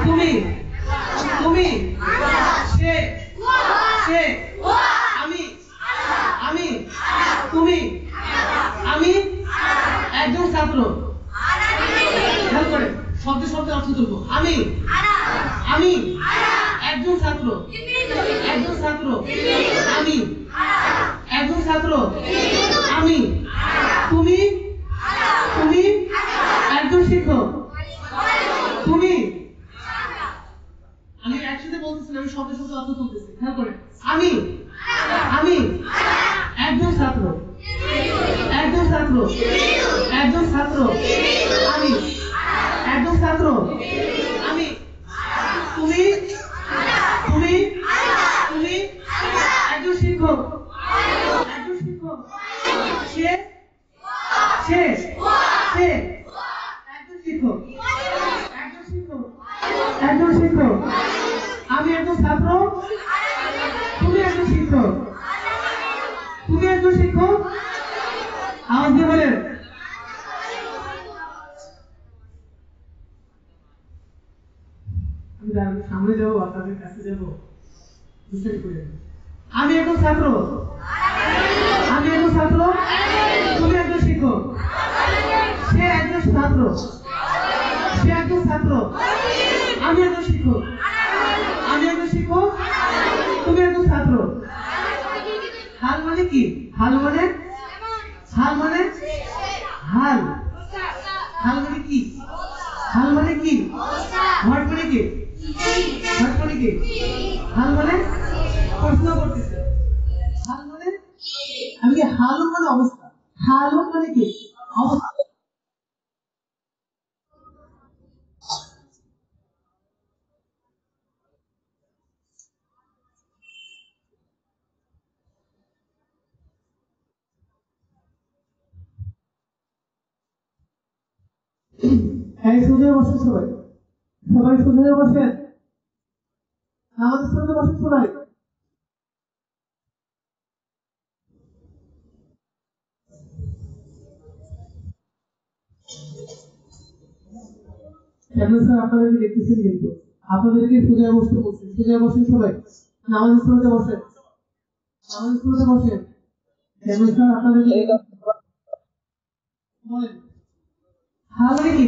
তুমি তুমি সে সে আমি আমি তুমি আমি একজন ছাত্র। খেয়াল করে শব্দে শব্দে অর্থ তুলবো। আমি আমি একজন ছাত্র। একজন ছাত্র আমি একজন ছাত্র আমি তুমি তুমি একজন শিক্ষক। তুমি আমি একসাথে বলতেছি না, আমি শব্দে শব্দে অর্থ তুলতেছি। খেয়াল করে আমি আমি একজন ছাত্র। একজন ছাত্র একজন ছাত্র আমি একজন ছাত্র আমি তুমি তুমি তুমি একজন শিক্ষক। একজন শিক্ষক সে সে সে একজন শিক্ষক। একজন শিক্ষক একজন শিক্ষক আমি একজন ছাত্র। তুমি একজন শিক্ষক। তুমি একজন শিক্ষক। আওয়াজ দিয়ে বলেন। আমি সামনে যাবো, আপনাদের কাছে যাবো। আমি একজন ছাত্র। আমি একজন ছাত্র। তুমি একজন শিক্ষক। সে একজন ছাত্র। সে একজন ছাত্র আমি একজন শিক্ষক। আমি একজন শিক্ষক। তুমি একজন ছাত্র। হাল মানে কি? হাল মানে হাল মানে হাল হাল মানে কি? হাল মানে কি? হোয়াট মানে কি? হোয়াট মানে কি? হাল মানে প্রশ্ন করতেছে। হাল মানে আমি হালুন মানে অবস্থা। হালুন মানে কি? অবস্থা। হ্যাঁ, সোজা বসেন সবাই। সবাই সোজা বসেন। আমাদের সাথে বসেন সবাই। স্যার আপনাদেরকে দেখতেছেন, কিন্তু আপনাদেরকে সোজা বসতে বলছেন। সোজা বসেন সবাই। নামাজ পড়তে বসেন। নামাজ পড়তে বসেন। স্যার আপনাদেরকে বলেন হাল মানে কি?